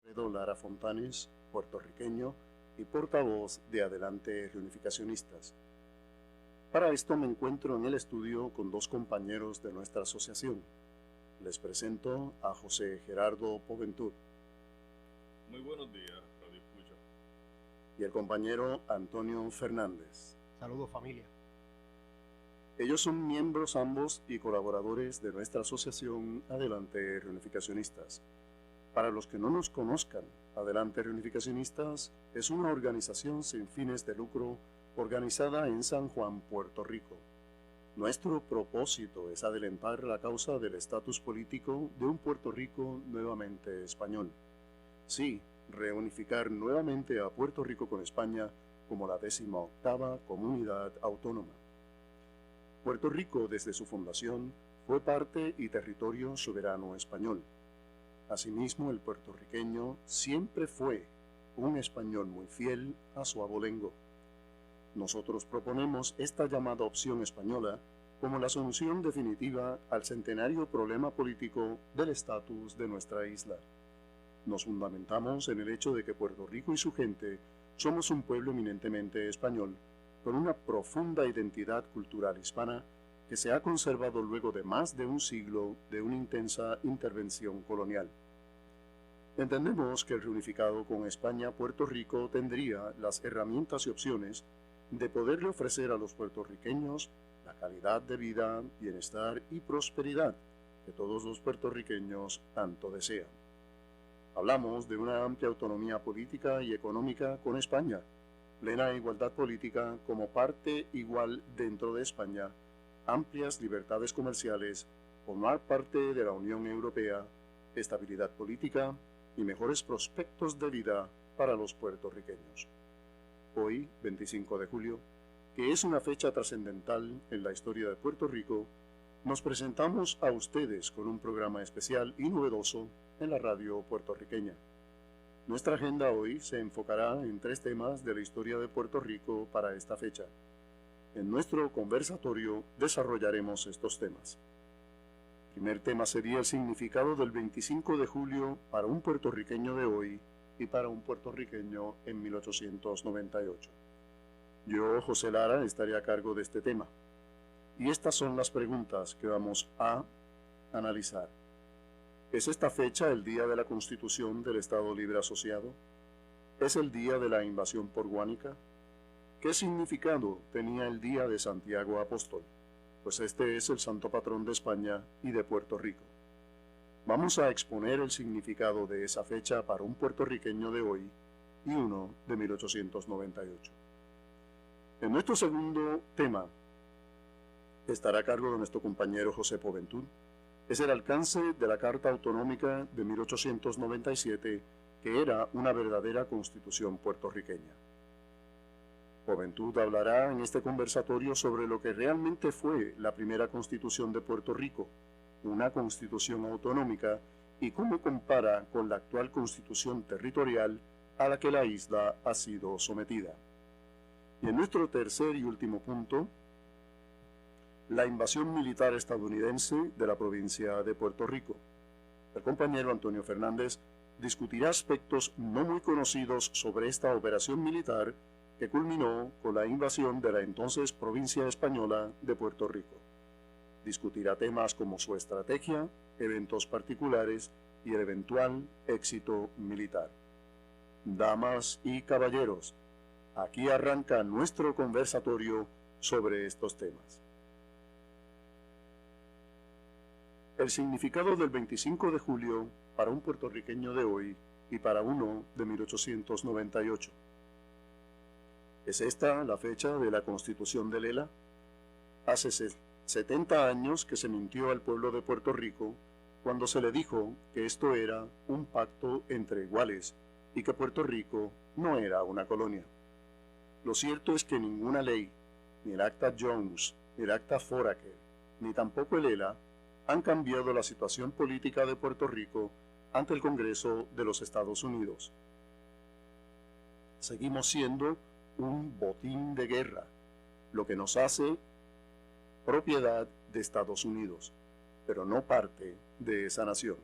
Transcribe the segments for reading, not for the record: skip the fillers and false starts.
Alfredo Lara Fontanes, puertorriqueño y portavoz de Adelante Reunificacionistas. Para esto me encuentro en el estudio con dos compañeros de nuestra asociación. Les presento a José Gerardo Poventud. Muy buenos días, Radio Escucha. Y el compañero Antonio Fernández. Saludos, familia. Ellos son miembros ambos y colaboradores de nuestra asociación Adelante Reunificacionistas. Para los que no nos conozcan, Adelante Reunificacionistas es una organización sin fines de lucro organizada en San Juan, Puerto Rico. Nuestro propósito es adelantar la causa del estatus político de un Puerto Rico nuevamente español. Sí, reunificar nuevamente a Puerto Rico con España como la 18ª comunidad autónoma. Puerto Rico, desde su fundación, fue parte y territorio soberano español. Asimismo, el puertorriqueño siempre fue un español muy fiel a su abolengo. Nosotros proponemos esta llamada opción española como la solución definitiva al centenario problema político del estatus de nuestra isla. Nos fundamentamos en el hecho de que Puerto Rico y su gente somos un pueblo eminentemente español, con una profunda identidad cultural hispana que se ha conservado luego de más de un siglo de una intensa intervención colonial. Entendemos que el reunificado con España, Puerto Rico tendría las herramientas y opciones de poderle ofrecer a los puertorriqueños la calidad de vida, bienestar y prosperidad que todos los puertorriqueños tanto desean. Hablamos de una amplia autonomía política y económica con España, plena igualdad política como parte igual dentro de España, amplias libertades comerciales, formar parte de la Unión Europea, estabilidad política y mejores prospectos de vida para los puertorriqueños. Hoy, 25 de julio, que es una fecha trascendental en la historia de Puerto Rico, nos presentamos a ustedes con un programa especial y novedoso en la radio puertorriqueña. Nuestra agenda hoy se enfocará en 3 temas de la historia de Puerto Rico para esta fecha. En nuestro conversatorio desarrollaremos estos temas. El primer tema sería el significado del 25 de julio para un puertorriqueño de hoy y para un puertorriqueño en 1898. Yo, José Lara, estaré a cargo de este tema. Y estas son las preguntas que vamos a analizar. ¿Es esta fecha el día de la constitución del Estado Libre Asociado? ¿Es el día de la invasión porguánica? ¿Qué significado tenía el día de Santiago Apóstol? Pues este es el santo patrón de España y de Puerto Rico. Vamos a exponer el significado de esa fecha para un puertorriqueño de hoy y uno de 1898. En nuestro segundo tema estará a cargo de nuestro compañero José Poventud. Es el alcance de la Carta Autonómica de 1897, que era una verdadera constitución puertorriqueña. Poventud hablará en este conversatorio sobre lo que realmente fue la primera constitución de Puerto Rico, una constitución autonómica, y cómo compara con la actual constitución territorial a la que la isla ha sido sometida. Y en nuestro tercer y último punto, la invasión militar estadounidense de la provincia de Puerto Rico. El compañero Antonio Fernández discutirá aspectos no muy conocidos sobre esta operación militar que culminó con la invasión de la entonces provincia española de Puerto Rico. Discutirá temas como su estrategia, eventos particulares y el eventual éxito militar. Damas y caballeros, aquí arranca nuestro conversatorio sobre estos temas. El significado del 25 de julio para un puertorriqueño de hoy y para uno de 1898. ¿Es esta la fecha de la Constitución de Lela? Hace 70 años que se mintió al pueblo de Puerto Rico cuando se le dijo que esto era un pacto entre iguales y que Puerto Rico no era una colonia. Lo cierto es que ninguna ley, ni el Acta Jones, ni el Acta Foraker, ni tampoco el ELA, han cambiado la situación política de Puerto Rico ante el Congreso de los Estados Unidos. Seguimos siendo un botín de guerra, lo que nos hace propiedad de Estados Unidos, pero no parte de esa nación.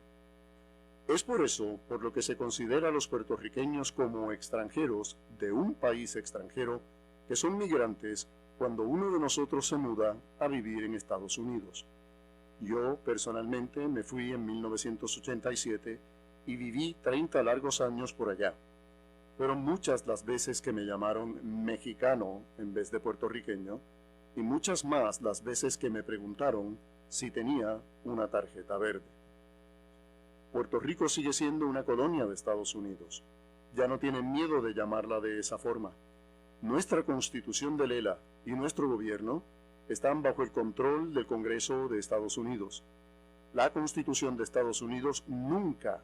Es por eso por lo que se considera a los puertorriqueños como extranjeros de un país extranjero, que son migrantes cuando uno de nosotros se muda a vivir en Estados Unidos. Yo, personalmente, me fui en 1987 y viví 30 largos años por allá. Fueron muchas las veces que me llamaron mexicano en vez de puertorriqueño, y muchas más las veces que me preguntaron si tenía una tarjeta verde. Puerto Rico sigue siendo una colonia de Estados Unidos. Ya no tienen miedo de llamarla de esa forma. Nuestra Constitución de Lela y nuestro gobierno están bajo el control del Congreso de Estados Unidos. La Constitución de Estados Unidos nunca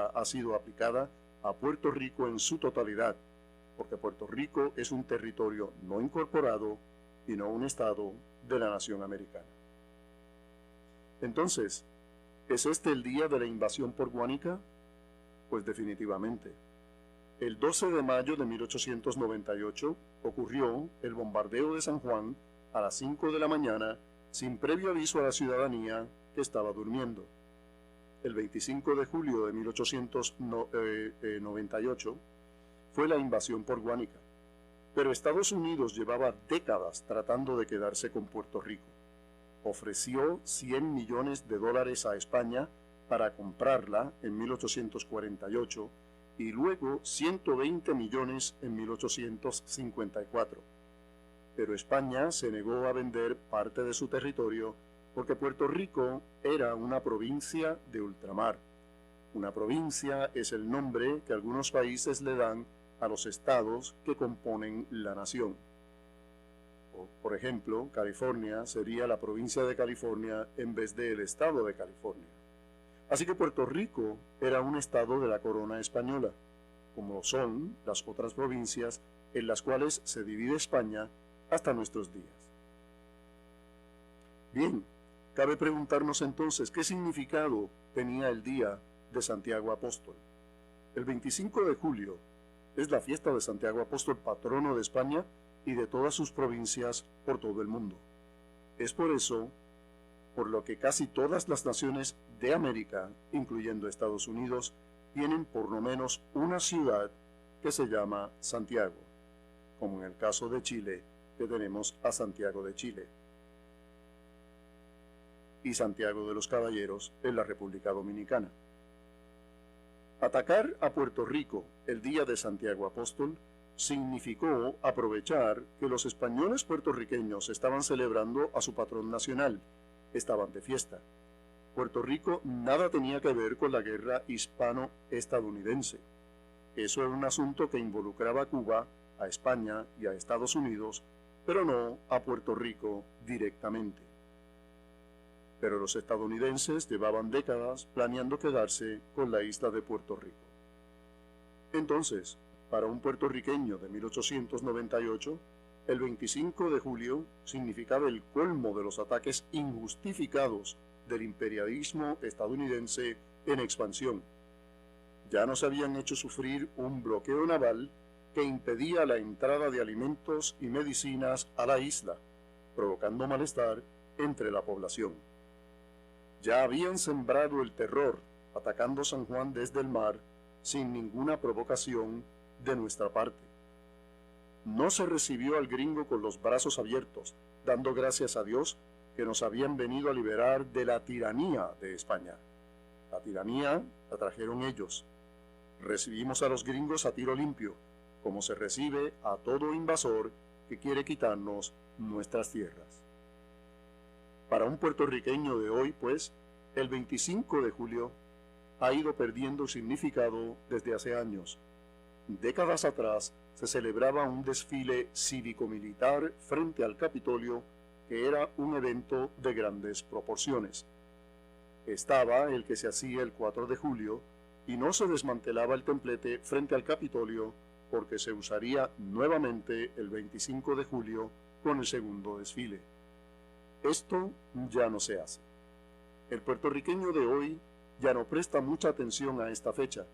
ha sido aplicada a Puerto Rico en su totalidad, porque Puerto Rico es un territorio no incorporado y no un estado de la nación americana. Entonces, ¿es este el día de la invasión por Guánica? Pues definitivamente. El 12 de mayo de 1898 ocurrió el bombardeo de San Juan a las 5 de la mañana sin previo aviso a la ciudadanía que estaba durmiendo. El 25 de julio de 1898 fue la invasión por Guánica, pero Estados Unidos llevaba décadas tratando de quedarse con Puerto Rico. Ofreció $100 millones a España para comprarla en 1848 y luego 120 millones en 1854. Pero España se negó a vender parte de su territorio porque Puerto Rico era una provincia de ultramar. Una provincia es el nombre que algunos países le dan a los estados que componen la nación. Por ejemplo, California sería la provincia de California en vez del estado de California. Así que Puerto Rico era un estado de la corona española, como son las otras provincias en las cuales se divide España hasta nuestros días. Bien, cabe preguntarnos entonces qué significado tenía el día de Santiago Apóstol. El 25 de julio es la fiesta de Santiago Apóstol, patrono de España y de todas sus provincias por todo el mundo. Es por eso por lo que casi todas las naciones de América, incluyendo Estados Unidos, tienen por lo menos una ciudad que se llama Santiago, como en el caso de Chile, que tenemos a Santiago de Chile, y Santiago de los Caballeros en la República Dominicana. Atacar a Puerto Rico el día de Santiago Apóstol significó aprovechar que los españoles puertorriqueños estaban celebrando a su patrón nacional, estaban de fiesta. Puerto Rico nada tenía que ver con la guerra hispano-estadounidense. Eso era un asunto que involucraba a Cuba, a España y a Estados Unidos, pero no a Puerto Rico directamente. Pero los estadounidenses llevaban décadas planeando quedarse con la isla de Puerto Rico. Entonces, para un puertorriqueño de 1898, el 25 de julio significaba el colmo de los ataques injustificados del imperialismo estadounidense en expansión. Ya nos habían hecho sufrir un bloqueo naval que impedía la entrada de alimentos y medicinas a la isla, provocando malestar entre la población. Ya habían sembrado el terror, atacando San Juan desde el mar, sin ninguna provocación de nuestra parte. No se recibió al gringo con los brazos abiertos, dando gracias a Dios que nos habían venido a liberar de la tiranía de España. La tiranía la trajeron ellos. Recibimos a los gringos a tiro limpio, como se recibe a todo invasor que quiere quitarnos nuestras tierras. Para un puertorriqueño de hoy, pues, el 25 de julio ha ido perdiendo significado desde hace años. Décadas atrás se celebraba un desfile cívico-militar frente al Capitolio que era un evento de grandes proporciones. Estaba el que se hacía el 4 de julio y no se desmantelaba el templete frente al Capitolio porque se usaría nuevamente el 25 de julio con el segundo desfile. Esto ya no se hace. El puertorriqueño de hoy ya no presta mucha atención a esta fecha,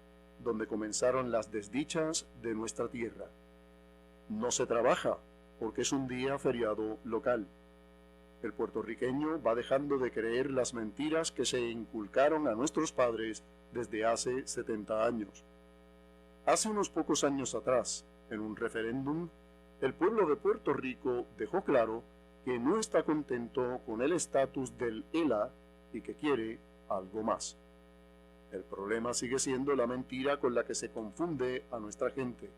donde comenzaron las desdichas de nuestra tierra. No se trabaja porque es un día feriado local. El puertorriqueño va dejando de creer las mentiras que se inculcaron a nuestros padres desde hace 70 años. Hace unos pocos años atrás, en un referéndum, el pueblo de Puerto Rico dejó claro que no está contento con el estatus del ELA y que quiere algo más. El problema sigue siendo la mentira con la que se confunde a nuestra gente.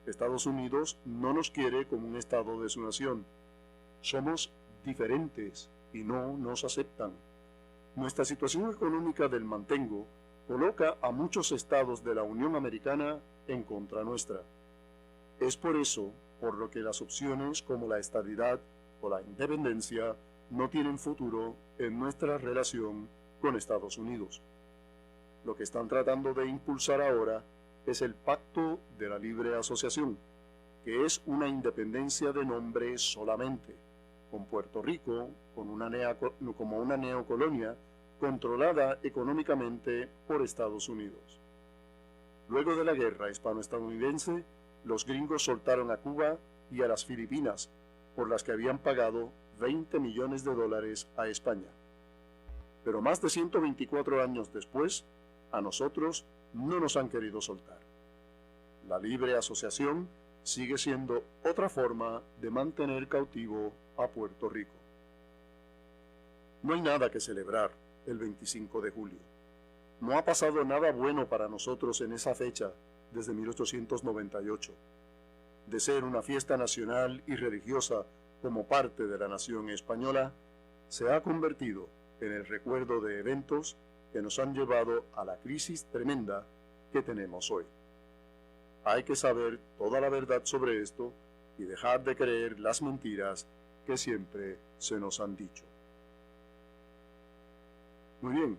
Estados Unidos no nos quiere como un estado de su nación. Somos diferentes y no nos aceptan. Nuestra situación económica del mantengo coloca a muchos estados de la Unión Americana en contra nuestra. Es por eso por lo que las opciones como la estabilidad o la independencia no tienen futuro en nuestra relación con Estados Unidos. Lo que están tratando de impulsar ahora es el Pacto de la Libre Asociación, que es una independencia de nombre solamente, con Puerto Rico como una neocolonia controlada económicamente por Estados Unidos. Luego de la guerra hispano-estadounidense, los gringos soltaron a Cuba y a las Filipinas, por las que habían pagado $20 millones a España. Pero más de 124 años después, a nosotros no nos han querido soltar. La libre asociación sigue siendo otra forma de mantener cautivo a Puerto Rico. No hay nada que celebrar el 25 de julio. No ha pasado nada bueno para nosotros en esa fecha desde 1898. De ser una fiesta nacional y religiosa como parte de la nación española, se ha convertido en el recuerdo de eventos que nos han llevado a la crisis tremenda que tenemos hoy. Hay que saber toda la verdad sobre esto y dejar de creer las mentiras que siempre se nos han dicho. Muy bien,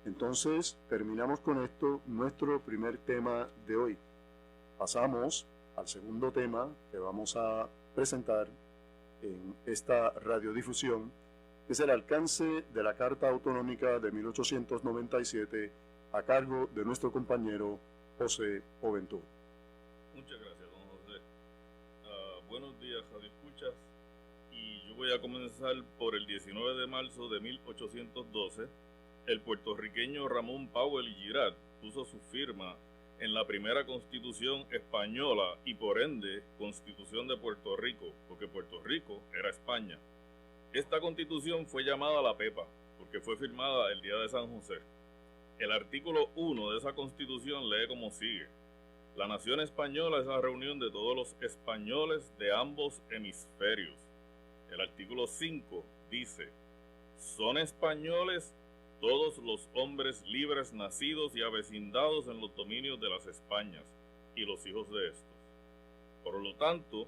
entonces terminamos con esto nuestro primer tema de hoy. Pasamos al segundo tema que vamos a presentar en esta radiodifusión, que es el alcance de la Carta Autonómica de 1897 a cargo de nuestro compañero José Oventur. Muchas gracias, don José. Buenos días, Radio Escuchas. Y yo voy a comenzar por el 19 de marzo de 1812. El puertorriqueño Ramón Powell y Girard puso su firma en la primera Constitución española y por ende Constitución de Puerto Rico, porque Puerto Rico era España. Esta Constitución fue llamada la Pepa, porque fue firmada el día de San José. El artículo 1 de esa Constitución lee como sigue: la nación española es la reunión de todos los españoles de ambos hemisferios. El artículo 5 dice: son españoles todos los hombres libres nacidos y avecindados en los dominios de las Españas, y los hijos de estos. Por lo tanto,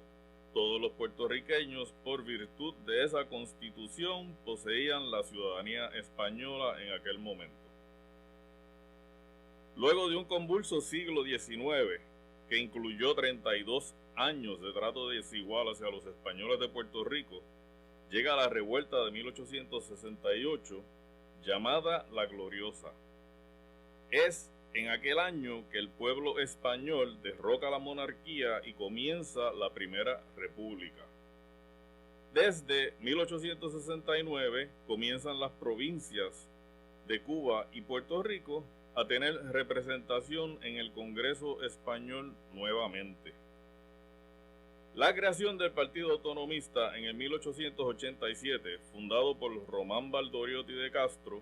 todos los puertorriqueños, por virtud de esa Constitución, poseían la ciudadanía española en aquel momento. Luego de un convulso siglo XIX, que incluyó 32 años de trato desigual hacia los españoles de Puerto Rico, llega la revuelta de 1868, llamada La Gloriosa. Es en aquel año que el pueblo español derroca la monarquía y comienza la Primera República. Desde 1869 comienzan las provincias de Cuba y Puerto Rico a tener representación en el Congreso Español nuevamente. La creación del Partido Autonomista en el 1887, fundado por Román Valdoriotti de Castro,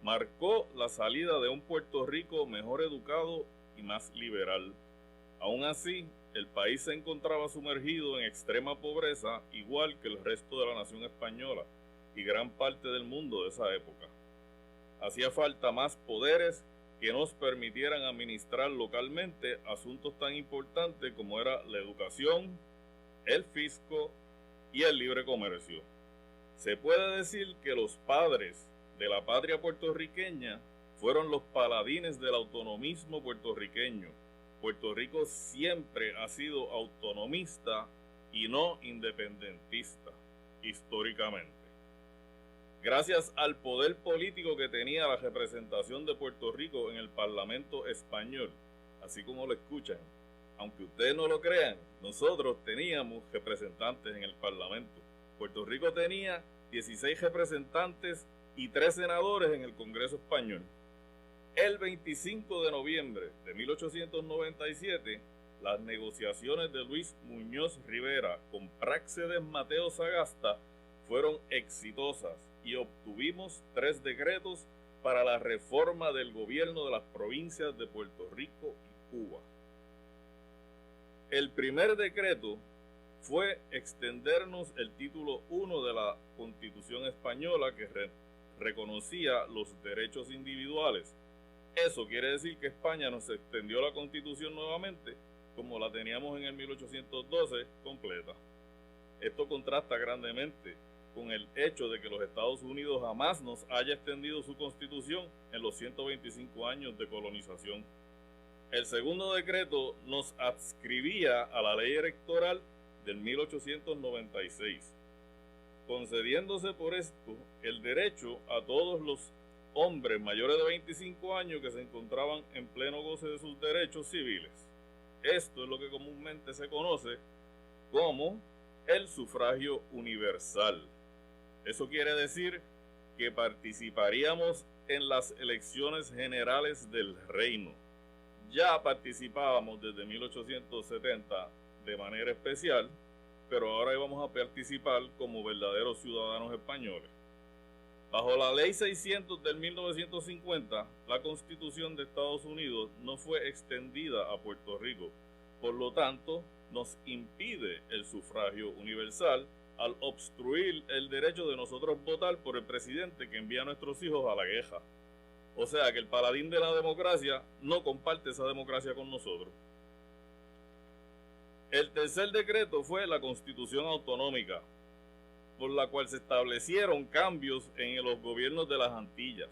marcó la salida de un Puerto Rico mejor educado y más liberal. Aún así, el país se encontraba sumergido en extrema pobreza, igual que el resto de la nación española y gran parte del mundo de esa época. Hacía falta más poderes que nos permitieran administrar localmente asuntos tan importantes como era la educación, el fisco y el libre comercio. Se puede decir que los padres de la patria puertorriqueña fueron los paladines del autonomismo puertorriqueño. Puerto Rico siempre ha sido autonomista y no independentista, históricamente. Gracias al poder político que tenía la representación de Puerto Rico en el Parlamento español, así como lo escuchan, aunque ustedes no lo crean, nosotros teníamos representantes en el Parlamento, Puerto Rico tenía 16 representantes y 3 senadores en el Congreso español. El 25 de noviembre de 1897, las negociaciones de Luis Muñoz Rivera con Práxedes Mateo Sagasta fueron exitosas y obtuvimos 3 decretos para la reforma del gobierno de las provincias de Puerto Rico y Cuba. El primer decreto fue extendernos el título 1 de la Constitución española que reconocía los derechos individuales. Eso quiere decir que España nos extendió la Constitución nuevamente, como la teníamos en el 1812, completa. Esto contrasta grandemente con el hecho de que los Estados Unidos jamás nos haya extendido su Constitución en los 125 años de colonización. El segundo decreto nos adscribía a la ley electoral del 1896, concediéndose por esto el derecho a todos los hombres mayores de 25 años que se encontraban en pleno goce de sus derechos civiles. Esto es lo que comúnmente se conoce como el sufragio universal. Eso quiere decir que participaríamos en las elecciones generales del reino. Ya participábamos desde 1870 de manera especial, pero ahora íbamos a participar como verdaderos ciudadanos españoles. Bajo la Ley 600 del 1950, la Constitución de Estados Unidos no fue extendida a Puerto Rico, por lo tanto, nos impide el sufragio universal al obstruir el derecho de nosotros votar por el presidente que envía a nuestros hijos a la guerra. O sea que el paladín de la democracia no comparte esa democracia con nosotros. El tercer decreto fue la Constitución Autonómica, por la cual se establecieron cambios en los gobiernos de las Antillas.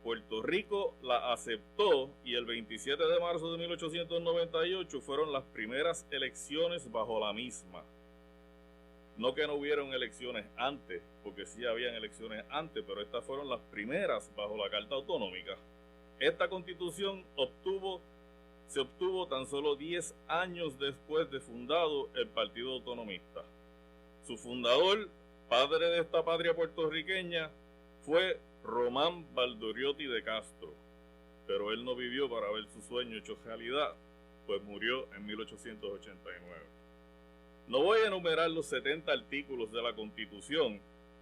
Puerto Rico la aceptó y el 27 de marzo de 1898 fueron las primeras elecciones bajo la misma. No que no hubieron elecciones antes, porque sí habían elecciones antes, pero estas fueron las primeras bajo la Carta Autonómica. Esta Constitución se obtuvo tan solo 10 años después de fundado el Partido Autonomista. Su fundador, padre de esta patria puertorriqueña, fue Román Valdoriotti de Castro, pero él no vivió para ver su sueño hecho realidad, pues murió en 1889. No voy a enumerar los 70 artículos de la Constitución,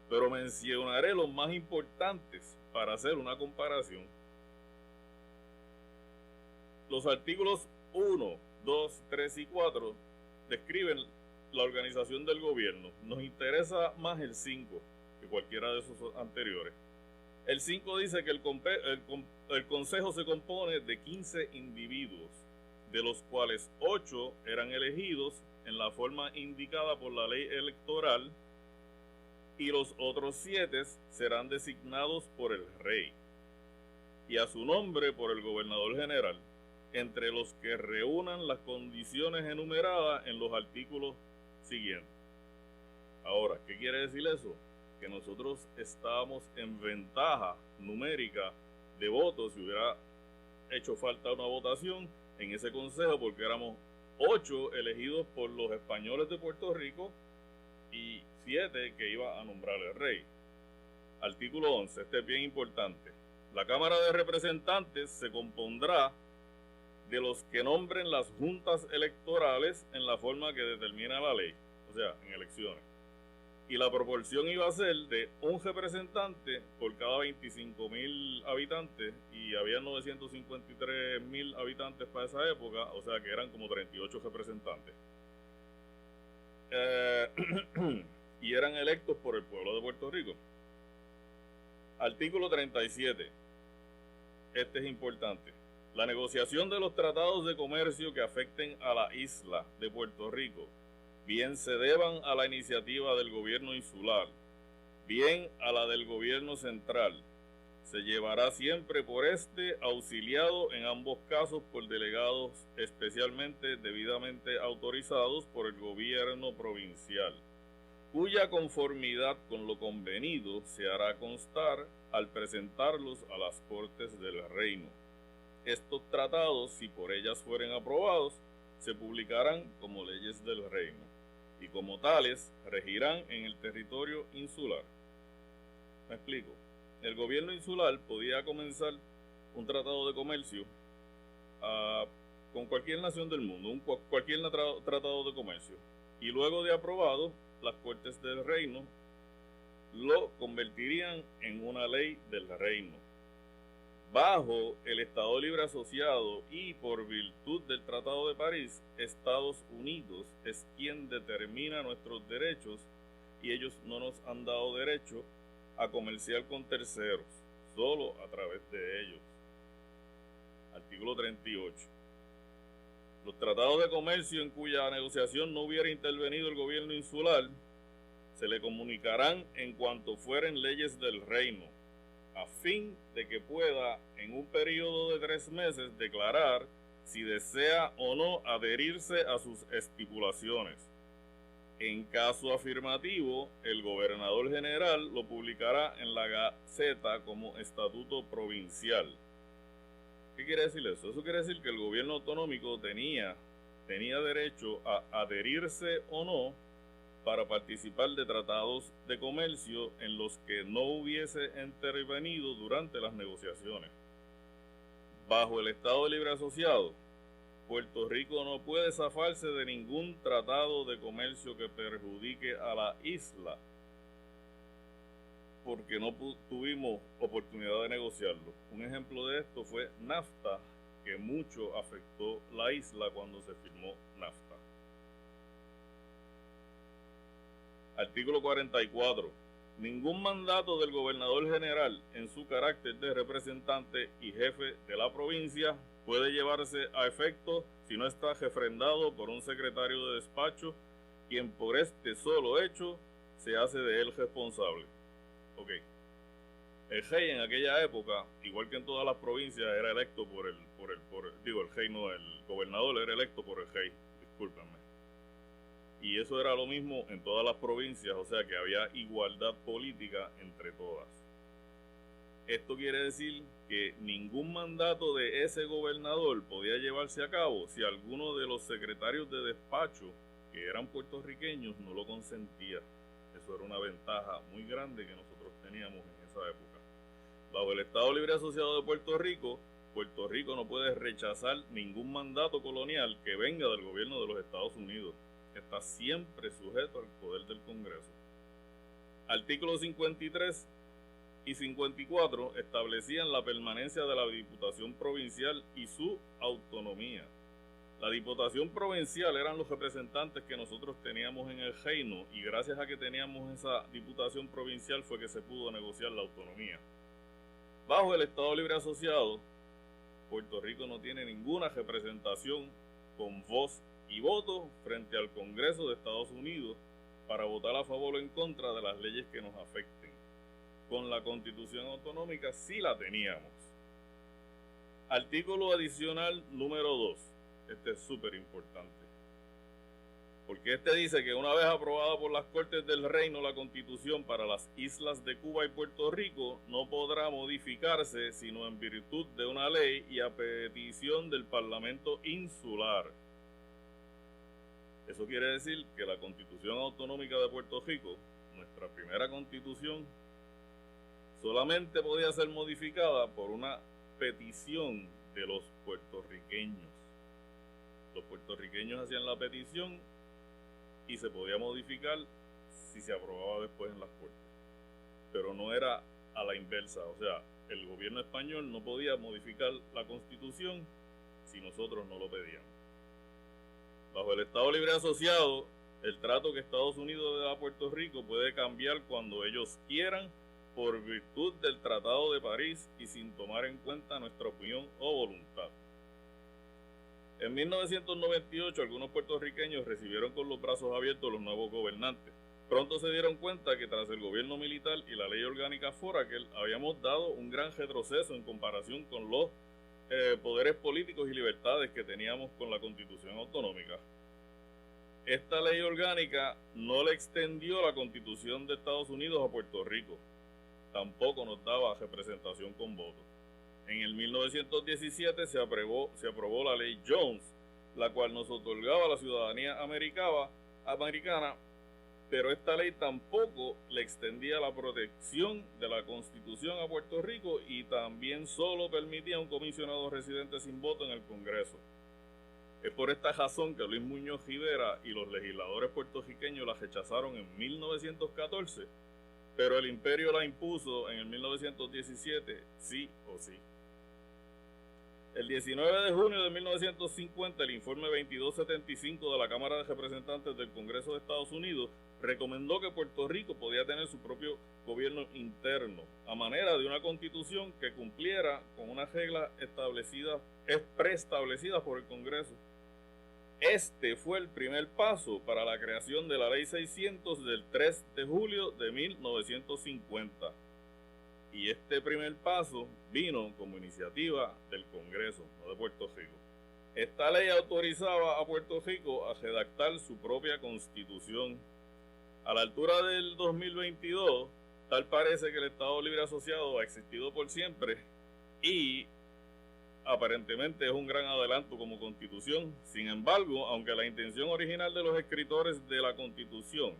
pero mencionaré los más importantes para hacer una comparación. Los artículos 1, 2, 3 y 4 describen la organización del gobierno. Nos interesa más el 5 que cualquiera de esos anteriores. El 5 dice que el Consejo se compone de 15 individuos, de los cuales 8 eran elegidos en la forma indicada por la ley electoral y los otros 7 serán designados por el rey y a su nombre por el gobernador general, entre los que reúnan las condiciones enumeradas en los artículos siguientes. Ahora, ¿qué quiere decir eso? Que nosotros estábamos en ventaja numérica de votos si hubiera hecho falta una votación en ese consejo, porque éramos 8 elegidos por los españoles de Puerto Rico y 7 que iba a nombrar el rey. Artículo 11, este es bien importante. La Cámara de Representantes se compondrá de los que nombren las juntas electorales en la forma que determina la ley, o sea, en elecciones. Y la proporción iba a ser de un representante por cada 25,000 habitantes, y había 953,000 habitantes para esa época, o sea que eran como 38 representantes. Y eran electos por el pueblo de Puerto Rico. Artículo 37. Este es importante. La negociación de los tratados de comercio que afecten a la isla de Puerto Rico, bien se deban a la iniciativa del gobierno insular, bien a la del gobierno central, se llevará siempre por este, auxiliado en ambos casos por delegados especialmente debidamente autorizados por el gobierno provincial, cuya conformidad con lo convenido se hará constar al presentarlos a las Cortes del Reino. Estos tratados, si por ellas fueren aprobados, se publicarán como leyes del reino. y como tales regirán en el territorio insular. Me explico. El gobierno insular podía comenzar un tratado de comercio con cualquier nación del mundo, cualquier tratado de comercio, y luego de aprobado, las Cortes del Reino lo convertirían en una ley del reino. Bajo el Estado Libre Asociado y por virtud del Tratado de París, Estados Unidos es quien determina nuestros derechos y ellos no nos han dado derecho a comerciar con terceros, solo a través de ellos. Artículo 38. Los tratados de comercio en cuya negociación no hubiera intervenido el gobierno insular se le comunicarán en cuanto fueren leyes del reino, a fin de que pueda, en un periodo de 3 meses, declarar si desea o no adherirse a sus estipulaciones. En caso afirmativo, el gobernador general lo publicará en la Gaceta como estatuto provincial. ¿Qué quiere decir eso? Eso quiere decir que el gobierno autonómico tenía derecho a adherirse o no para participar de tratados de comercio en los que no hubiese intervenido durante las negociaciones. Bajo el Estado Libre Asociado, Puerto Rico no puede zafarse de ningún tratado de comercio que perjudique a la isla, porque no tuvimos oportunidad de negociarlo. Un ejemplo de esto fue NAFTA, que mucho afectó la isla cuando se firmó NAFTA. Artículo 44. Ningún mandato del gobernador general en su carácter de representante y jefe de la provincia puede llevarse a efecto si no está refrendado por un secretario de despacho, quien por este solo hecho se hace de él responsable. Ok. El rey en aquella época, igual que en todas las provincias, era electo el gobernador era electo por el rey, discúlpenme. Y eso era lo mismo en todas las provincias, o sea que había igualdad política entre todas. Esto quiere decir que ningún mandato de ese gobernador podía llevarse a cabo si alguno de los secretarios de despacho, que eran puertorriqueños, no lo consentía. Eso era una ventaja muy grande que nosotros teníamos en esa época. Bajo el Estado Libre Asociado de Puerto Rico no puede rechazar ningún mandato colonial que venga del gobierno de los Estados Unidos. Está siempre sujeto al poder del Congreso. Artículos 53 y 54 establecían la permanencia de la Diputación Provincial y su autonomía. La Diputación Provincial eran los representantes que nosotros teníamos en el reino, y gracias a que teníamos esa Diputación Provincial fue que se pudo negociar la autonomía. Bajo el Estado Libre Asociado, Puerto Rico no tiene ninguna representación con voz y voto frente al Congreso de Estados Unidos para votar a favor o en contra de las leyes que nos afecten. Con la Constitución Autonómica sí la teníamos. Artículo adicional número 2. Este es súper importante, porque este dice que una vez aprobada por las Cortes del Reino la Constitución para las islas de Cuba y Puerto Rico, no podrá modificarse sino en virtud de una ley y a petición del Parlamento insular. Eso quiere decir que la Constitución Autonómica de Puerto Rico, nuestra primera constitución, solamente podía ser modificada por una petición de los puertorriqueños. Los puertorriqueños hacían la petición y se podía modificar si se aprobaba después en las Cortes. Pero no era a la inversa, o sea, el gobierno español no podía modificar la Constitución si nosotros no lo pedíamos. Bajo el Estado Libre Asociado, el trato que Estados Unidos le da a Puerto Rico puede cambiar cuando ellos quieran por virtud del Tratado de París y sin tomar en cuenta nuestra opinión o voluntad. En 1998, algunos puertorriqueños recibieron con los brazos abiertos los nuevos gobernantes. Pronto se dieron cuenta que tras el gobierno militar y la ley orgánica Foraker habíamos dado un gran retroceso en comparación con los poderes políticos y libertades que teníamos con la Constitución Autonómica. Esta ley orgánica no le extendió la Constitución de Estados Unidos a Puerto Rico. Tampoco nos daba representación con voto. En el 1917 se aprobó la ley Jones, la cual nos otorgaba la ciudadanía americana americana, pero esta ley tampoco le extendía la protección de la Constitución a Puerto Rico y también solo permitía un comisionado residente sin voto en el Congreso. Es por esta razón que Luis Muñoz Rivera y los legisladores puertorriqueños la rechazaron en 1914, pero el imperio la impuso en el 1917 sí o sí. El 19 de junio de 1950, el informe 2275 de la Cámara de Representantes del Congreso de Estados Unidos recomendó que Puerto Rico podía tener su propio gobierno interno, a manera de una constitución que cumpliera con unas reglas preestablecidas por el Congreso. Este fue el primer paso para la creación de la Ley 600 del 3 de julio de 1950. Y este primer paso vino como iniciativa del Congreso, no de Puerto Rico. Esta ley autorizaba a Puerto Rico a redactar su propia constitución. A la altura del 2022, tal parece que el Estado Libre Asociado ha existido por siempre y aparentemente es un gran adelanto como constitución. Sin embargo, aunque la intención original de los escritores de la constitución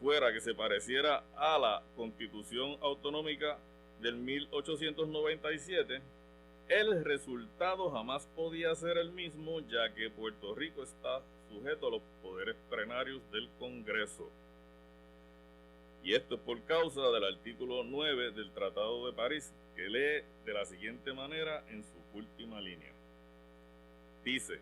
fuera que se pareciera a la Constitución Autonómica del 1897, el resultado jamás podía ser el mismo, ya que Puerto Rico está sujeto a los poderes plenarios del Congreso. Y esto es por causa del artículo 9 del Tratado de París, que lee de la siguiente manera en su última línea. Dice: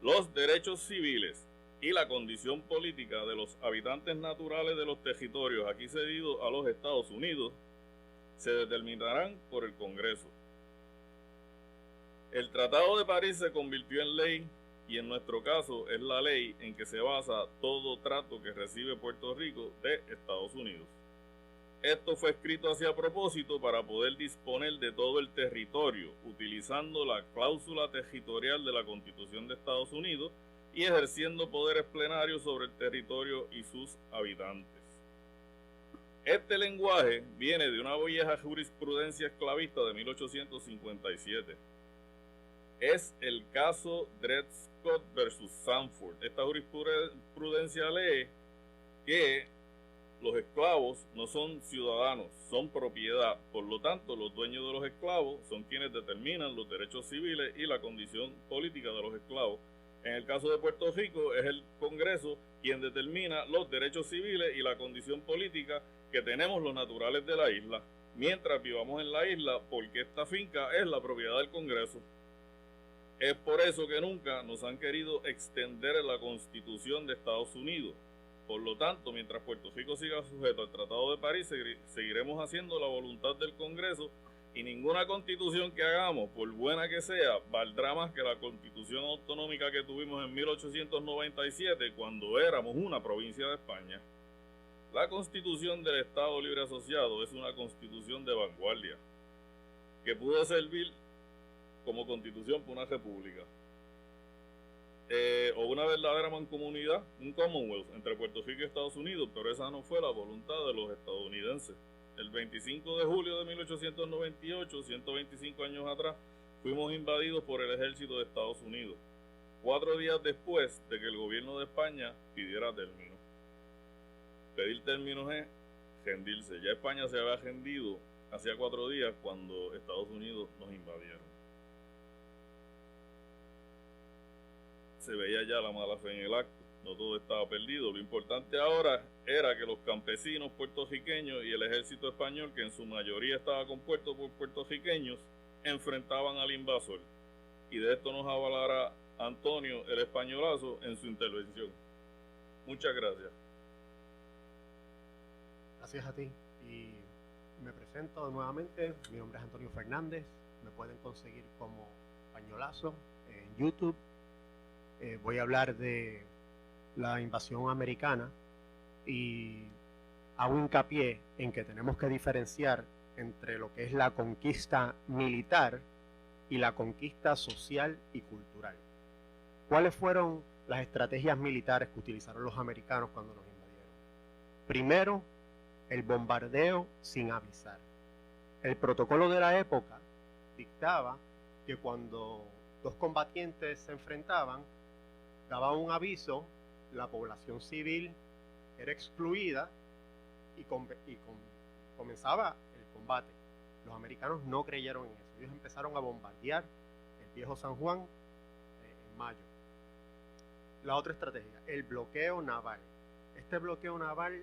los derechos civiles y la condición política de los habitantes naturales de los territorios aquí cedidos a los Estados Unidos se determinarán por el Congreso. El Tratado de París se convirtió en ley y en nuestro caso es la ley en que se basa todo trato que recibe Puerto Rico de Estados Unidos. Esto fue escrito así a propósito para poder disponer de todo el territorio, utilizando la cláusula territorial de la Constitución de Estados Unidos y ejerciendo poderes plenarios sobre el territorio y sus habitantes. Este lenguaje viene de una vieja jurisprudencia esclavista de 1857. Es el caso Dred Scott versus Sanford. Esta jurisprudencia lee que los esclavos no son ciudadanos, son propiedad. Por lo tanto, los dueños de los esclavos son quienes determinan los derechos civiles y la condición política de los esclavos. En el caso de Puerto Rico, es el Congreso quien determina los derechos civiles y la condición política que tenemos los naturales de la isla, mientras vivamos en la isla, porque esta finca es la propiedad del Congreso. Es por eso que nunca nos han querido extender la Constitución de Estados Unidos. Por lo tanto, mientras Puerto Rico siga sujeto al Tratado de París, seguiremos haciendo la voluntad del Congreso y ninguna constitución que hagamos, por buena que sea, valdrá más que la Constitución autonómica que tuvimos en 1897 cuando éramos una provincia de España. La Constitución del Estado Libre Asociado es una constitución de vanguardia que pudo servir como constitución para una república. O una verdadera mancomunidad, un Commonwealth entre Puerto Rico y Estados Unidos, pero esa no fue la voluntad de los estadounidenses. El 25 de julio de 1898, 125 años atrás, fuimos invadidos por el ejército de Estados Unidos, 4 días después de que el gobierno de España pidiera término. Pedir términos es rendirse. Ya España se había rendido hacía 4 días cuando Estados Unidos nos invadieron. Se veía ya la mala fe en el acto, no todo estaba perdido. Lo importante ahora era que los campesinos puertorriqueños y el ejército español, que en su mayoría estaba compuesto por puertorriqueños, enfrentaban al invasor. Y de esto nos avalará Antonio el Españolazo en su intervención. Muchas gracias. Gracias a ti. Y me presento nuevamente. Mi nombre es Antonio Fernández. Me pueden conseguir como Españolazo en YouTube. Voy a hablar de la invasión americana y hago hincapié en que tenemos que diferenciar entre lo que es la conquista militar y la conquista social y cultural. ¿Cuáles fueron las estrategias militares que utilizaron los americanos cuando nos invadieron? Primero, el bombardeo sin avisar. El protocolo de la época dictaba que cuando dos combatientes se enfrentaban, daba un aviso, la población civil era excluida y comenzaba el combate. Los americanos no creyeron en eso. Ellos empezaron a bombardear el viejo San Juan en mayo. La otra estrategia, el bloqueo naval. Este bloqueo naval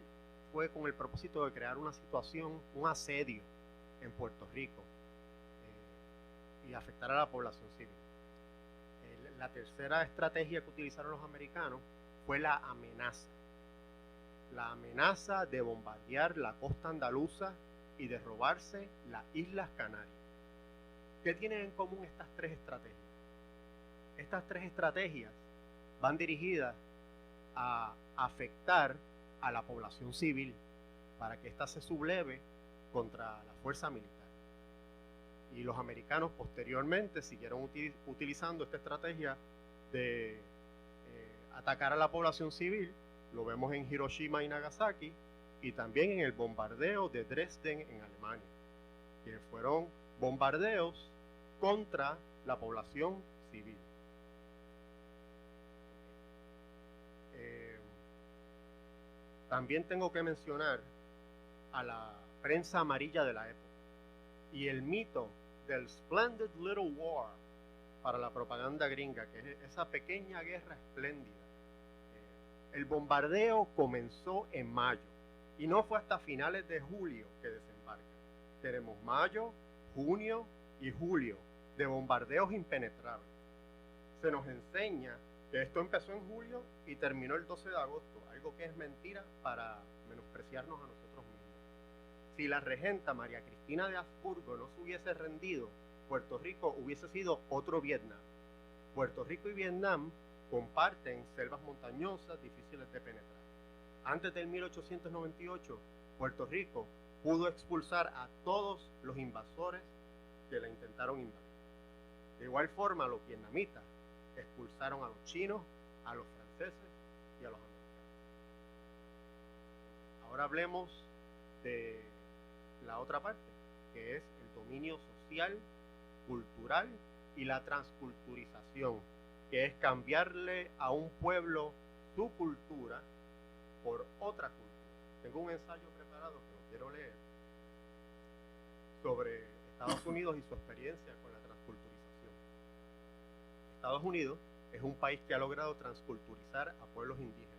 fue con el propósito de crear una situación, un asedio en Puerto Rico y afectar a la población civil. La tercera estrategia que utilizaron los americanos fue la amenaza. La amenaza de bombardear la costa andaluza y de robarse las Islas Canarias. ¿Qué tienen en común estas tres estrategias? Estas tres estrategias van dirigidas a afectar a la población civil para que ésta se subleve contra la fuerza militar. Y los americanos posteriormente siguieron utilizando esta estrategia de atacar a la población civil. Lo vemos en Hiroshima y Nagasaki y también en el bombardeo de Dresden en Alemania, que fueron bombardeos contra la población civil. También tengo que mencionar a la prensa amarilla de la época y el mito del Splendid Little War para la propaganda gringa, que es esa pequeña guerra espléndida. El bombardeo comenzó en mayo y no fue hasta finales de julio que desembarca. Tenemos mayo, junio y julio de bombardeos impenetrables. Se nos enseña que esto empezó en julio y terminó el 12 de agosto, algo que es mentira para menospreciarnos a nosotros mismos. Si la regenta María Cristina de Habsburgo no se hubiese rendido, Puerto Rico hubiese sido otro Vietnam. Puerto Rico y Vietnam comparten selvas montañosas difíciles de penetrar. Antes del 1898, Puerto Rico pudo expulsar a todos los invasores que la intentaron invadir. De igual forma, los vietnamitas expulsaron a los chinos, a los franceses y a los americanos. Ahora hablemos de la otra parte, que es el dominio social, cultural y la transculturización, que es cambiarle a un pueblo su cultura por otra cultura. Tengo un ensayo preparado que lo quiero leer sobre Estados Unidos y su experiencia con la transculturización. Estados Unidos es un país que ha logrado transculturizar a pueblos indígenas.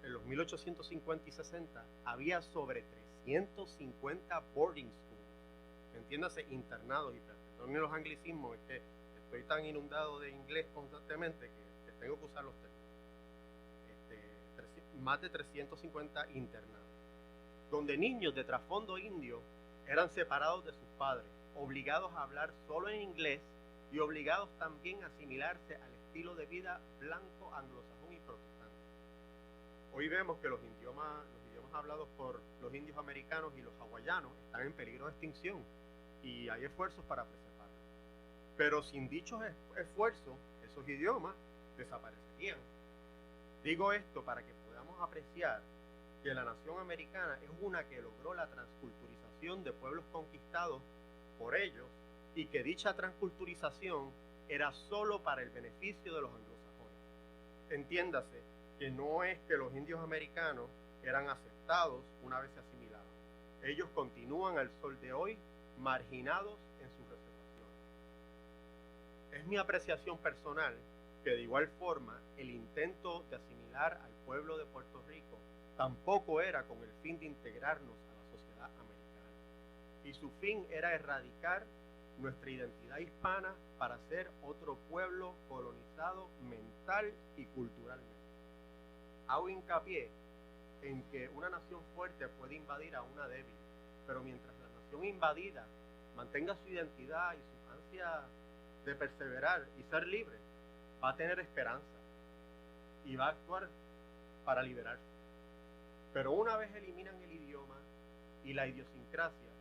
En los 1850 y 60 había sobre 350 boarding schools, entiéndase, internados, y perdonen los anglicismos, es que estoy tan inundado de inglés constantemente que tengo que usar los términos. Más de 350 internados, donde niños de trasfondo indio eran separados de sus padres, obligados a hablar solo en inglés y obligados también a asimilarse al estilo de vida blanco, anglosajón y protestante. Hoy vemos que los idiomas hablados por los indios americanos y los hawaianos están en peligro de extinción y hay esfuerzos para preservarlos. Pero sin dichos esfuerzos, esos idiomas desaparecerían. Digo esto para que podamos apreciar que la nación americana es una que logró la transculturización de pueblos conquistados por ellos y que dicha transculturización era solo para el beneficio de los anglosajones. Entiéndase que no es que los indios americanos eran aceptados una vez se asimilaron. Ellos continúan al sol de hoy marginados en sus reservaciones. Es mi apreciación personal que de igual forma el intento de asimilar al pueblo de Puerto Rico tampoco era con el fin de integrarnos a la sociedad americana. Y su fin era erradicar nuestra identidad hispana para ser otro pueblo colonizado mental y culturalmente. Hago hincapié en que una nación fuerte puede invadir a una débil, pero mientras la nación invadida mantenga su identidad y su ansia de perseverar y ser libre, va a tener esperanza y va a actuar para liberarse. Pero una vez eliminan el idioma y la idiosincrasia,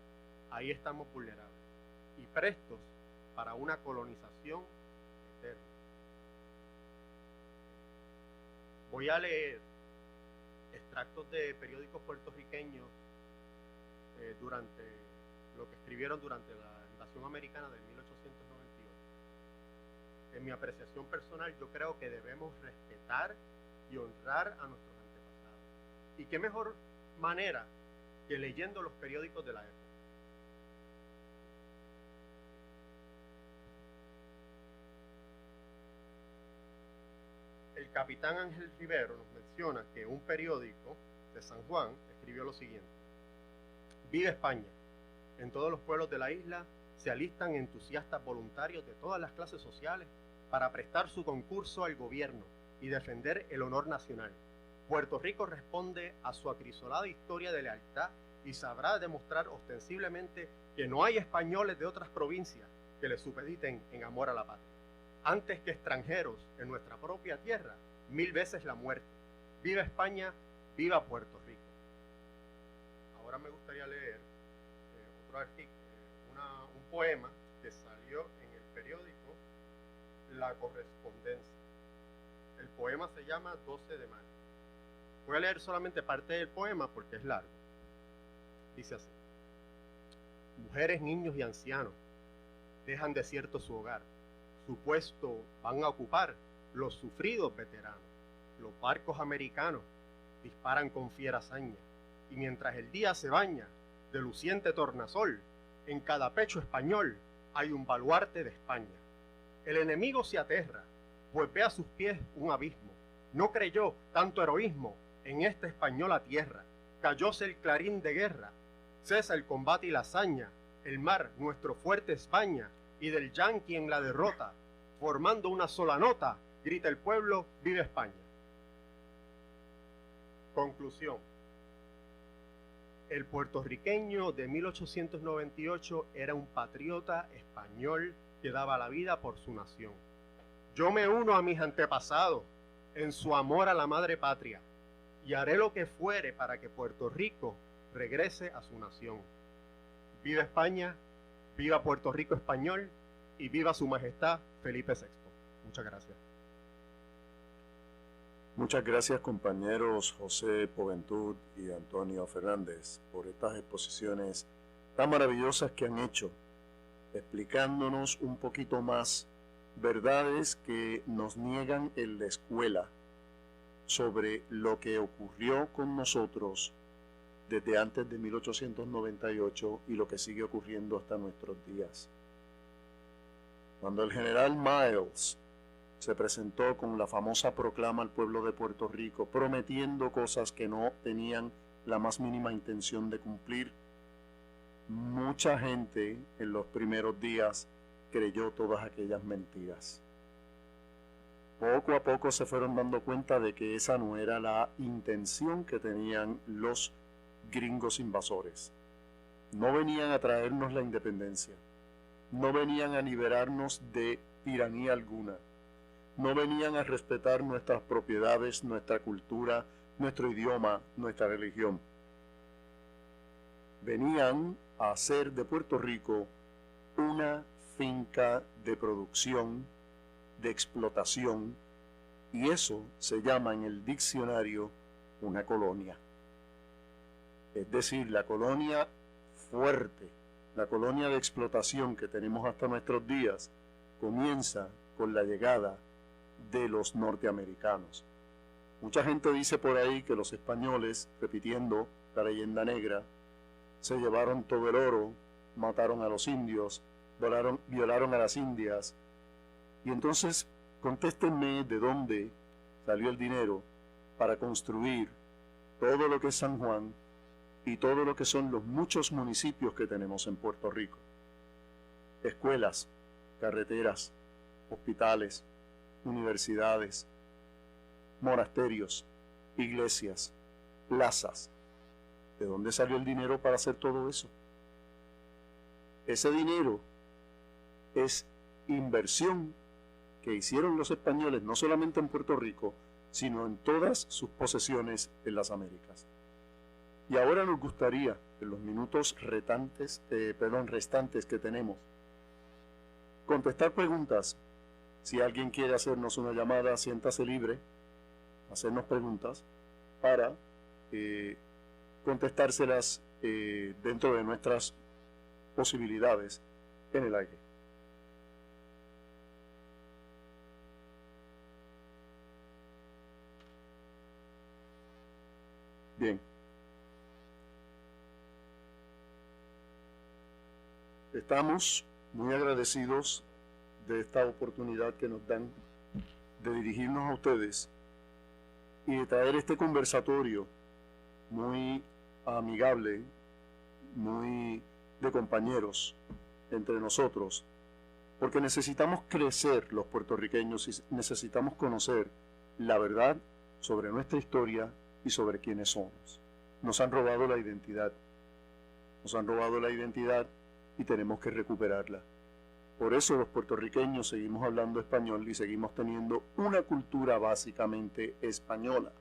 ahí estamos vulnerables y prestos para una colonización eterna. Voy a leer extractos de periódicos puertorriqueños durante lo que escribieron durante la invasión americana de 1898. En mi apreciación personal, yo creo que debemos respetar y honrar a nuestros antepasados. ¿Y qué mejor manera que leyendo los periódicos de la época? El capitán Ángel Rivero nos menciona que un periódico de San Juan escribió lo siguiente: viva España. En todos los pueblos de la isla se alistan entusiastas voluntarios de todas las clases sociales para prestar su concurso al gobierno y defender el honor nacional. Puerto Rico responde a su acrisolada historia de lealtad y sabrá demostrar ostensiblemente que no hay españoles de otras provincias que le supediten en amor a la patria. Antes que extranjeros en nuestra propia tierra, 1000 veces la muerte. Viva España, viva Puerto Rico. Ahora me gustaría leer otro artículo, un poema que salió en el periódico La Correspondencia. El poema se llama 12 de mayo. Voy a leer solamente parte del poema porque es largo. Dice así: mujeres, niños y ancianos dejan desierto su hogar. Su puesto van a ocupar los sufridos veteranos. Los barcos americanos disparan con fiera hazaña, y mientras el día se baña de luciente tornasol, en cada pecho español hay un baluarte de España. El enemigo se aterra, pues ve a sus pies un abismo. No creyó tanto heroísmo en esta española tierra. Cayóse el clarín de guerra, cesa el combate y la hazaña. El mar, nuestro fuerte España, y del yanqui en la derrota, formando una sola nota, grita el pueblo: ¡viva España! Conclusión. El puertorriqueño de 1898 era un patriota español que daba la vida por su nación. Yo me uno a mis antepasados en su amor a la madre patria y haré lo que fuere para que Puerto Rico regrese a su nación. ¡Viva España! ¡Viva Puerto Rico español! Y viva su majestad Felipe VI. Muchas gracias. Muchas gracias, compañeros José Poventud y Antonio Fernández, por estas exposiciones tan maravillosas que han hecho, explicándonos un poquito más verdades que nos niegan en la escuela sobre lo que ocurrió con nosotros desde antes de 1898 y lo que sigue ocurriendo hasta nuestros días. Cuando el general Miles se presentó con la famosa proclama al pueblo de Puerto Rico, prometiendo cosas que no tenían la más mínima intención de cumplir, mucha gente en los primeros días creyó todas aquellas mentiras. Poco a poco se fueron dando cuenta de que esa no era la intención que tenían los gringos invasores. No venían a traernos la independencia. No venían a liberarnos de tiranía alguna. No venían a respetar nuestras propiedades, nuestra cultura, nuestro idioma, nuestra religión. Venían a hacer de Puerto Rico una finca de producción, de explotación, y eso se llama en el diccionario una colonia. Es decir, la colonia fuerte, la colonia de explotación que tenemos hasta nuestros días, comienza con la llegada de los norteamericanos. Mucha gente dice por ahí que los españoles, repitiendo la leyenda negra, se llevaron todo el oro, mataron a los indios, violaron a las indias. Y entonces, contéstenme de dónde salió el dinero para construir todo lo que es San Juan y todo lo que son los muchos municipios que tenemos en Puerto Rico. Escuelas, carreteras, hospitales, universidades, monasterios, iglesias, plazas. ¿De dónde salió el dinero para hacer todo eso? Ese dinero es inversión que hicieron los españoles no solamente en Puerto Rico, sino en todas sus posesiones en las Américas. Y ahora nos gustaría, en los minutos restantes que tenemos, contestar preguntas. Si alguien quiere hacernos una llamada, siéntase libre, hacernos preguntas para contestárselas dentro de nuestras posibilidades en el aire. Bien. Estamos muy agradecidos de esta oportunidad que nos dan de dirigirnos a ustedes y de traer este conversatorio muy amigable, muy de compañeros entre nosotros, porque necesitamos crecer los puertorriqueños y necesitamos conocer la verdad sobre nuestra historia y sobre quiénes somos. Nos han robado la identidad. Nos han robado la identidad y tenemos que recuperarla. Por eso los puertorriqueños seguimos hablando español y seguimos teniendo una cultura básicamente española,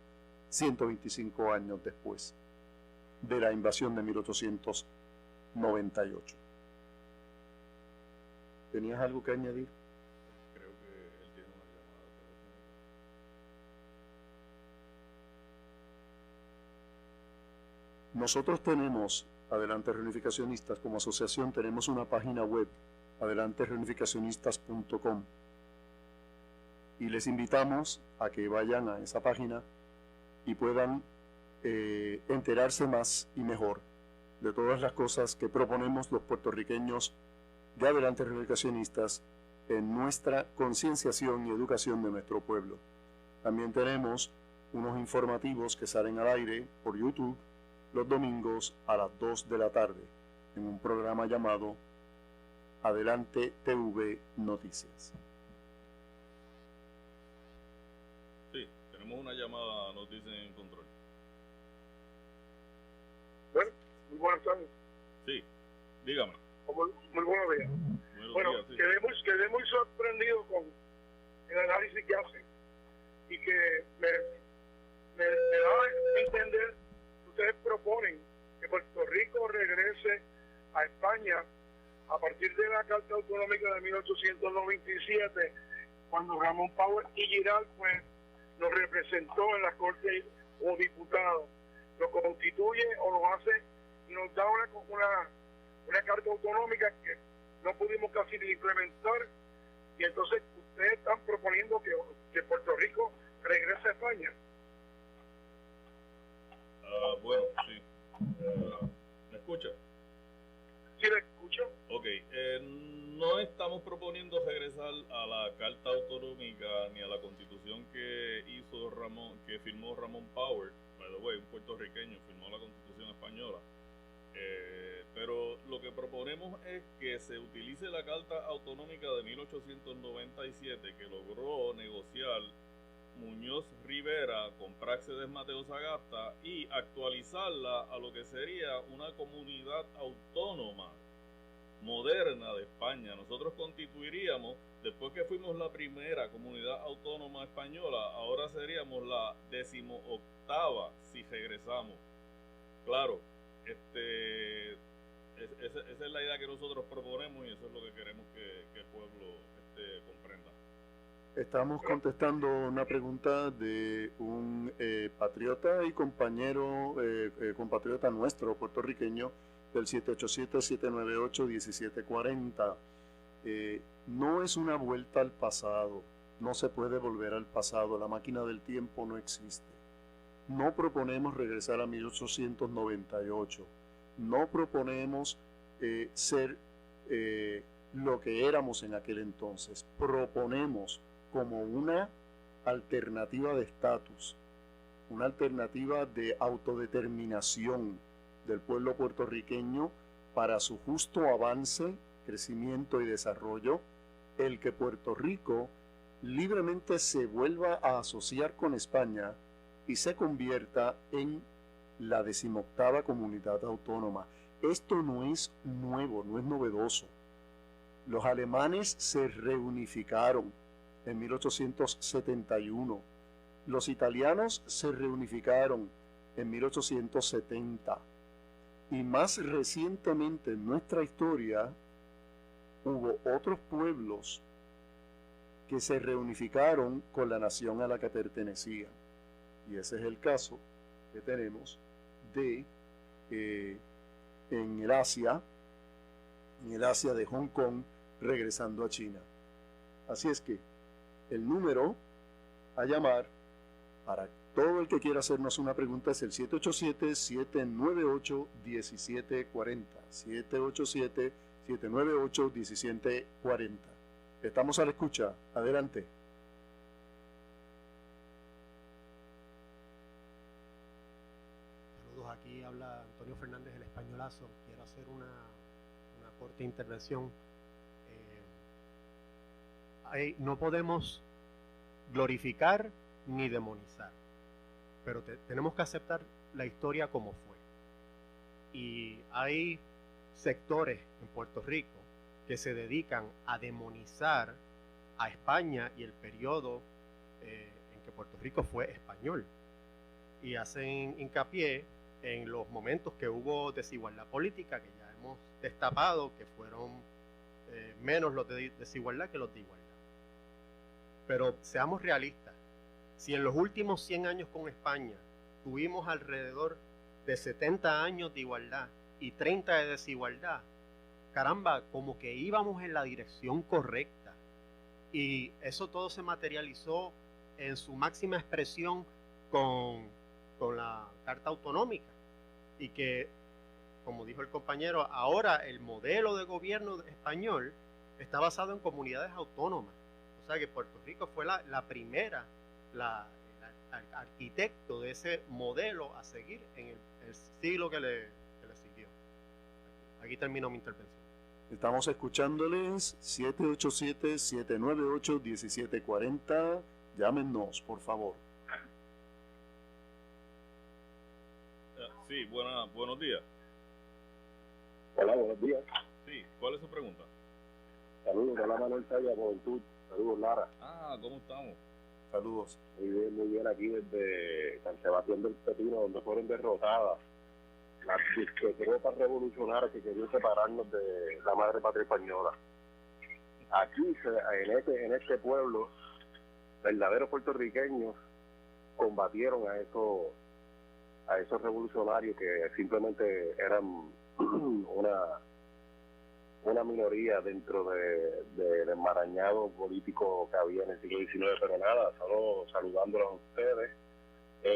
125 años después de la invasión de 1898. ¿Tenías algo que añadir? Creo que él tiene una llamada telefónica. Nosotros tenemos, Adelante Reunificacionistas, como asociación, tenemos una página web, adelantereunificacionistas.com, y les invitamos a que vayan a esa página y puedan enterarse más y mejor de todas las cosas que proponemos los puertorriqueños de Adelante Reunificacionistas en nuestra concienciación y educación de nuestro pueblo. También tenemos unos informativos que salen al aire por YouTube los domingos a las 2 de la tarde en un programa llamado Adelante TV Noticias. Sí, tenemos una llamada, nos dicen en control. Bueno, muy buenas tardes. Sí, dígame. Muy buenos días. Buenos días, sí. Quedé muy sorprendido con el análisis que hacen y que me da a entender que ustedes proponen que Puerto Rico regrese a España a partir de la Carta Autonómica de 1897, cuando Ramón Powell y Giral pues nos representó en la Corte o diputado, nos constituye o nos da una carta autonómica que no pudimos casi ni implementar, y entonces ustedes están proponiendo que Puerto Rico regrese a España. Bueno, sí. ¿Me escucha? ¿Sí le escucho? Ok, no estamos proponiendo regresar a la Carta Autonómica ni a la Constitución que firmó Ramón Powell. By the way, un puertorriqueño firmó la Constitución española. Pero lo que proponemos es que se utilice la Carta Autonómica de 1897 que logró negociar Muñoz Rivera con Práxedes Mateo Sagasta y actualizarla a lo que sería una comunidad autónoma moderna de España. Nosotros constituiríamos, después que fuimos la primera comunidad autónoma española, ahora seríamos la 18ª si regresamos. Claro, esa es la idea que nosotros proponemos y eso es lo que queremos que el pueblo comprenda. Estamos contestando una pregunta de un patriota y compañero, compatriota nuestro, puertorriqueño, del 787-798-1740. No es una vuelta al pasado, no se puede volver al pasado, la máquina del tiempo no existe. No proponemos regresar a 1898, no proponemos ser lo que éramos en aquel entonces, proponemos como una alternativa de estatus, una alternativa de autodeterminación del pueblo puertorriqueño para su justo avance, crecimiento y desarrollo, el que Puerto Rico libremente se vuelva a asociar con España y se convierta en la 18ª comunidad autónoma. Esto no es nuevo, no es novedoso. Los alemanes se reunificaron en 1871. Los italianos se reunificaron en 1870. Y más recientemente en nuestra historia hubo otros pueblos que se reunificaron con la nación a la que pertenecían. Y ese es el caso que tenemos de en el Asia de Hong Kong regresando a China. Así es que el número a llamar para todo el que quiera hacernos una pregunta es el 787-798-1740. 787-798-1740. Estamos a la escucha. Adelante. Saludos, aquí habla Antonio Fernández, el Españolazo. Quiero hacer una corta intervención. No podemos glorificar ni demonizar, pero tenemos que aceptar la historia como fue. Y hay sectores en Puerto Rico que se dedican a demonizar a España y el periodo en que Puerto Rico fue español, y hacen hincapié en los momentos que hubo desigualdad política, que ya hemos destapado, que fueron menos los de desigualdad que los de igualdad. Pero seamos realistas, si en los últimos 100 años con España tuvimos alrededor de 70 años de igualdad y 30 de desigualdad, caramba, como que íbamos en la dirección correcta. Y eso todo se materializó en su máxima expresión con la Carta Autonómica. Y que, como dijo el compañero, ahora el modelo de gobierno español está basado en comunidades autónomas. O sea que Puerto Rico fue la primera, el arquitecto de ese modelo a seguir en el siglo que le siguió. Aquí termino mi intervención. Estamos escuchándoles. 787-798-1740. Llámenos, por favor. Sí, buenos días. Hola, buenos días. Sí, ¿cuál es su pregunta? Saludos, hola Manuel Saya, Juventud. Saludos, Lara. ¿Cómo estamos? Saludos. Muy bien, aquí desde San Sebastián del Pepino, donde fueron derrotadas las tropas revolucionarias que querían separarnos de la madre patria española. Aquí, en este pueblo, verdaderos puertorriqueños combatieron a esos revolucionarios que simplemente eran una minoría dentro del enmarañado político que había en el siglo XIX, pero nada, solo saludándolos a ustedes.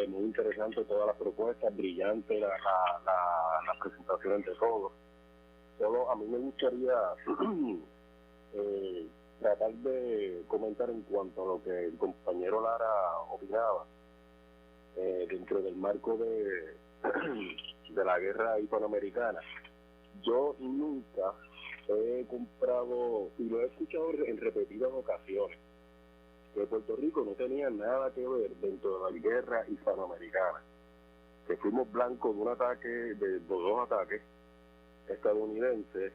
Muy interesante todas las propuestas, brillante las presentaciones de todos. Solo a mí me gustaría tratar de comentar en cuanto a lo que el compañero Lara opinaba dentro del marco de la guerra hispanoamericana. Yo nunca he comprado, y lo he escuchado en repetidas ocasiones, que Puerto Rico no tenía nada que ver dentro de la guerra hispanoamericana, que fuimos blancos de un ataque, de dos ataques estadounidenses,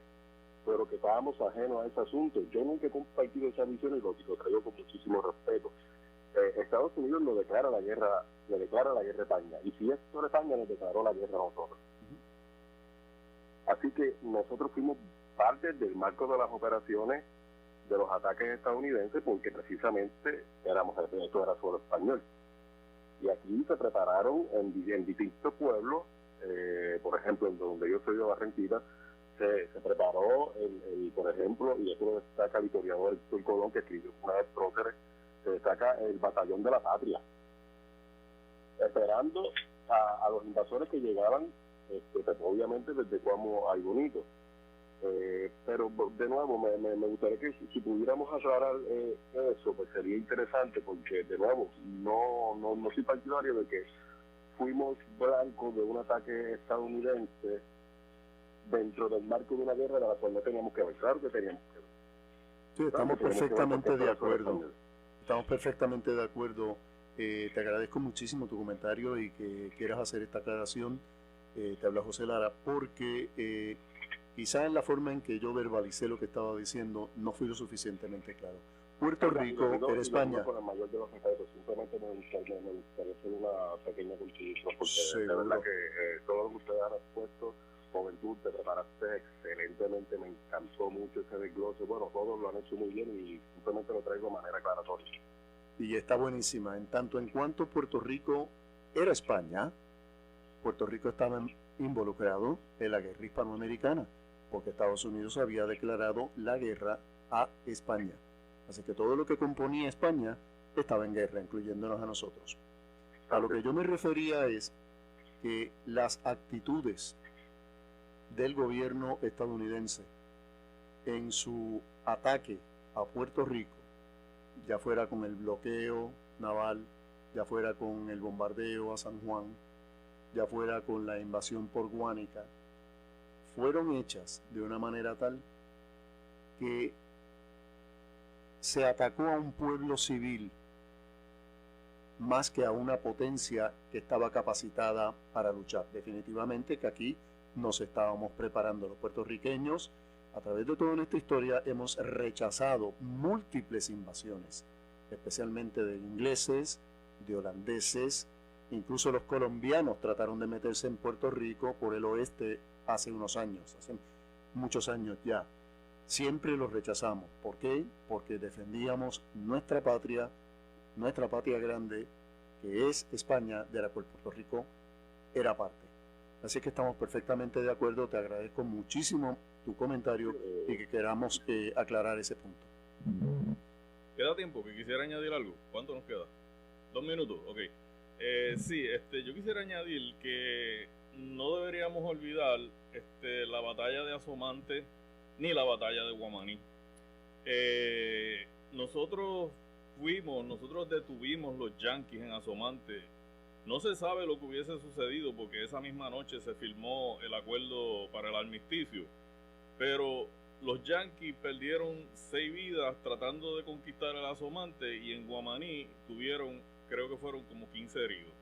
pero que estábamos ajenos a ese asunto. Yo nunca he compartido esa visión y lo traigo con muchísimo respeto. Estados Unidos le declara la guerra a España, y si es sobre España, nos declaró la guerra a nosotros. Así que nosotros fuimos parte del marco de las operaciones de los ataques estadounidenses, porque precisamente esto era solo español. Y aquí se prepararon en distintos pueblos, por ejemplo, en donde yo soy de Barranquilla, se preparó, por ejemplo, y eso lo destaca el historiador Héctor Colón, que escribió una vez próceres, se destaca el Batallón de la Patria, esperando a los invasores que llegaban, obviamente desde Cuamo a Bonito. Pero de nuevo me gustaría que si pudiéramos aclarar eso, pues sería interesante, porque de nuevo no soy partidario de que fuimos blancos de un ataque estadounidense dentro del marco de una guerra de la cual no teníamos que ver. Claro que teníamos que ver. Sí, estamos perfectamente de acuerdo. Estamos perfectamente de acuerdo. Te agradezco muchísimo tu comentario y que quieras hacer esta aclaración. Te habla José Lara, porque quizá en la forma en que yo verbalicé lo que estaba diciendo no fui lo suficientemente claro. Puerto Rico era España. Con el mayor de los respetos, simplemente me gustaría hacer una pequeña contribución, porque Seguro. de verdad que todo lo que ustedes han expuesto, Juventud, te preparaste excelentemente, me encantó mucho ese desglose. Bueno, todos lo han hecho muy bien y simplemente lo traigo de manera aclaratoria. Y está buenísima. En tanto en cuanto Puerto Rico era España, Puerto Rico estaba involucrado en la guerra hispanoamericana, porque Estados Unidos había declarado la guerra a España. Así que todo lo que componía España estaba en guerra, incluyéndonos a nosotros. A lo que yo me refería es que las actitudes del gobierno estadounidense en su ataque a Puerto Rico, ya fuera con el bloqueo naval, ya fuera con el bombardeo a San Juan, ya fuera con la invasión por Guánica, fueron hechas de una manera tal que se atacó a un pueblo civil más que a una potencia que estaba capacitada para luchar. Definitivamente que aquí nos estábamos preparando. Los puertorriqueños, a través de toda nuestra historia, hemos rechazado múltiples invasiones, especialmente de ingleses, de holandeses, incluso los colombianos trataron de meterse en Puerto Rico por el oeste hace unos años, hace muchos años ya. Siempre los rechazamos. ¿Por qué? Porque defendíamos nuestra patria grande, que es España, de la cual Puerto Rico era parte. Así que estamos perfectamente de acuerdo. Te agradezco muchísimo tu comentario y que queramos aclarar ese punto. ¿Queda tiempo? Que quisiera añadir algo. ¿Cuánto nos queda? 2 minutos, ok. Sí, yo quisiera añadir que no deberíamos olvidar la batalla de Asomante ni la batalla de Guamaní. Nosotros detuvimos los yanquis en Asomante. No se sabe lo que hubiese sucedido porque esa misma noche se firmó el acuerdo para el armisticio, pero los yanquis perdieron 6 vidas tratando de conquistar el Asomante y en Guamaní tuvieron, creo que fueron como 15 heridos.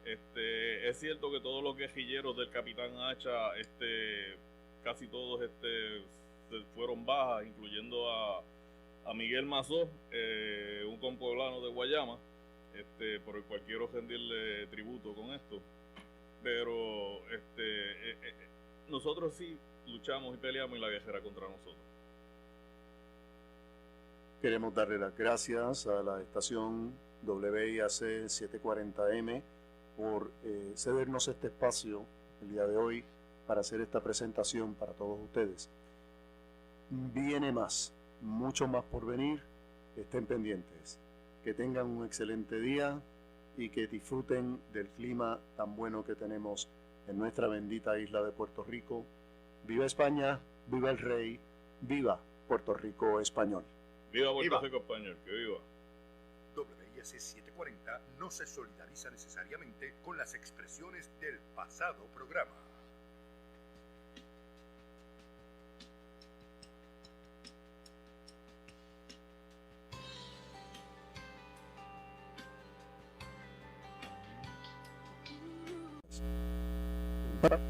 Es cierto que todos los guerrilleros del Capitán Hacha, casi todos fueron bajas, incluyendo a Miguel Mazó, un compoblano de Guayama, por el cual quiero rendirle tributo con esto. Pero nosotros sí luchamos y peleamos y la guerra era contra nosotros. Queremos darle las gracias a la estación WIAC 740M por cedernos este espacio el día de hoy para hacer esta presentación para todos ustedes. Viene más, mucho más por venir. Estén pendientes. Que tengan un excelente día y que disfruten del clima tan bueno que tenemos en nuestra bendita isla de Puerto Rico. Viva España, viva el rey, viva Puerto Rico español. Viva Puerto Rico español, que viva. WIAC 740 no se solidariza necesariamente con las expresiones del pasado programa. Para